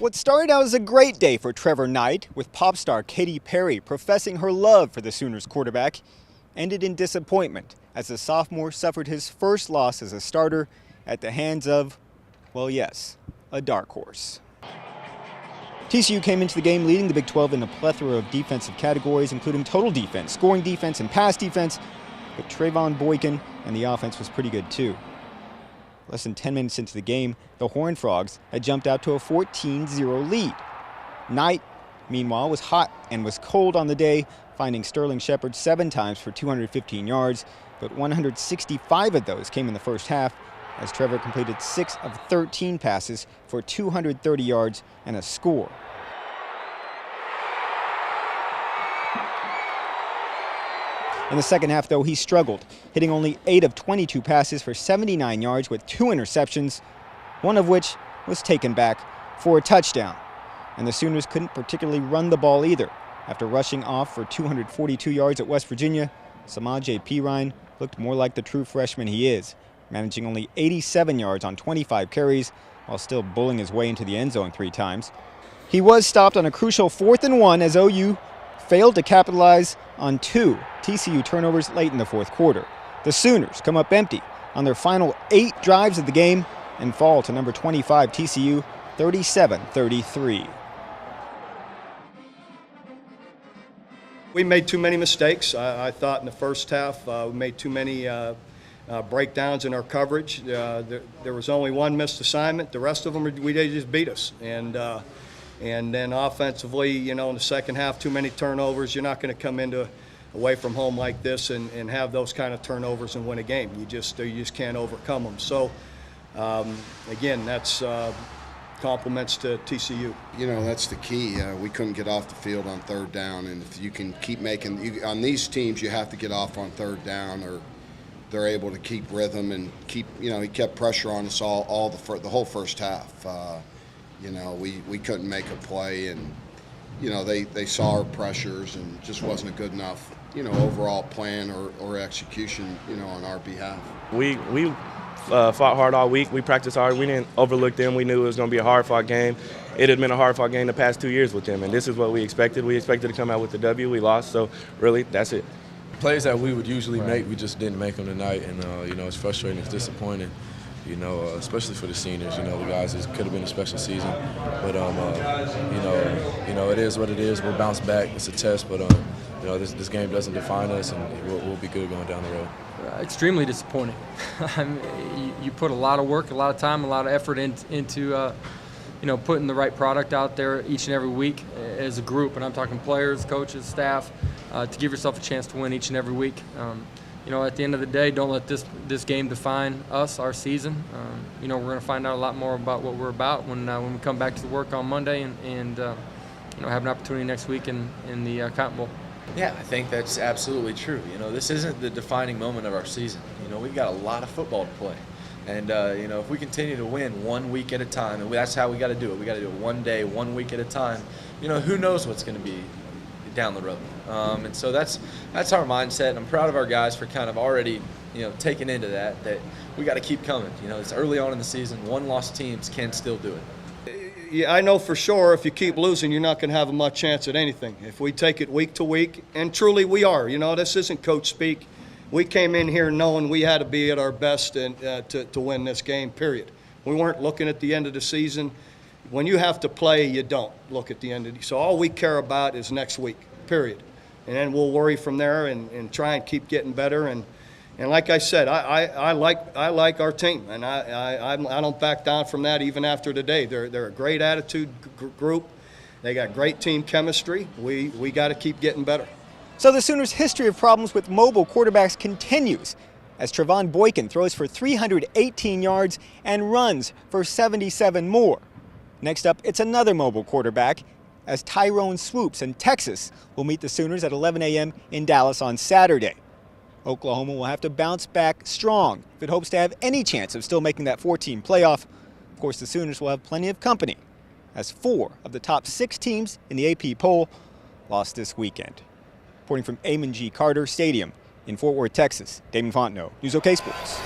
What started out as a great day for Trevor Knight, with pop star Katy Perry professing her love for the Sooners quarterback, ended in disappointment as the sophomore suffered his first loss as a starter at the hands of, well, yes, a dark horse. TCU came into the game leading the Big 12 in a plethora of defensive categories, including total defense, scoring defense, and pass defense, but Trevor Boykin and the offense was pretty good too. Less than 10 minutes into the game, the Horned Frogs had jumped out to a 14-0 lead. Knight, meanwhile, was hot and was cold on the day, finding Sterling Shepard 7 times for 215 yards, but 165 of those came in the first half, as Trevor completed 6 of 13 passes for 230 yards and a score. In the second half, though, he struggled, hitting only 8 of 22 passes for 79 yards with 2 interceptions, one of which was taken back for a touchdown. And the Sooners couldn't particularly run the ball either. After rushing off for 242 yards at West Virginia, Samaje Perine looked more like the true freshman he is, managing only 87 yards on 25 carries while still bullying his way into the end zone 3 times. He was stopped on a crucial 4th and 1 as OU failed to capitalize on 2 TCU turnovers late in the fourth quarter. The Sooners come up empty on their final 8 drives of the game and fall to number 25 TCU 37-33. We made too many mistakes. I thought in the first half we made too many breakdowns in our coverage. There was only one missed assignment. The rest of them, they just beat us. And then offensively, in the second half, too many turnovers. You're not going to come away from home like this and have those kind of turnovers and win a game. You just can't overcome them. So, again, that's compliments to TCU. That's the key. We couldn't get off the field on 3rd down, and if you can keep on these teams, you have to get off on 3rd down, or they're able to keep rhythm and keep. He kept pressure on us all the whole first half. We couldn't make a play, and they saw our pressures and just wasn't a good enough overall plan or execution on our behalf. We fought hard all week. We practiced hard. We didn't overlook them. We knew it was going to be a hard-fought game. It had been a hard-fought game the past 2 years with them, and this is what we expected. We expected to come out with the W. We lost, so really, that's it. Plays that we would usually make, we just didn't make them tonight, and it's frustrating, it's disappointing, especially for the seniors. The guys, it could have been a special season, but it is what it is. We'll bounce back. It's a test, but this game doesn't define us, and we'll be good going down the road. Extremely disappointing. You put a lot of work, a lot of time, a lot of effort into putting the right product out there each and every week as a group, and I'm talking players, coaches, staff, to give yourself a chance to win each and every week. At the end of the day, don't let this game define us, our season. We're going to find out a lot more about what we're about when we come back to work on Monday and have an opportunity next week in the Cotton Bowl. Yeah, I think that's absolutely true. This isn't the defining moment of our season. We've got a lot of football to play. And, if we continue to win 1 week at a time, and that's how we got to do it. We got to do it 1 day, 1 week at a time. Who knows what's going to be down the road. And so that's our mindset. And I'm proud of our guys for kind of already, taking into that we got to keep coming. It's early on in the season. 1-loss teams can still do it. Yeah, I know for sure if you keep losing, you're not going to have much chance at anything. If we take it week to week, and truly we are. This isn't coach speak. We came in here knowing we had to be at our best and to win this game, period. We weren't looking at the end of the season. When you have to play, you don't look at the end of the season. So all we care about is next week, period. And then we'll worry from there and try and keep getting better. And like I said, I like our team, and I don't back down from that even after today. They're a great attitude group. They got great team chemistry. We got to keep getting better. So the Sooners' history of problems with mobile quarterbacks continues as Trevor Boykin throws for 318 yards and runs for 77 more. Next up, it's another mobile quarterback as Tyrone Swoops and Texas will meet the Sooners at 11 a.m. in Dallas on Saturday. Oklahoma will have to bounce back strong if it hopes to have any chance of still making that 4-team playoff. Of course, the Sooners will have plenty of company as 4 of the top 6 teams in the AP poll lost this weekend. Reporting from Amon G. Carter Stadium in Fort Worth, Texas, Damon Fontenot, News OK Sports.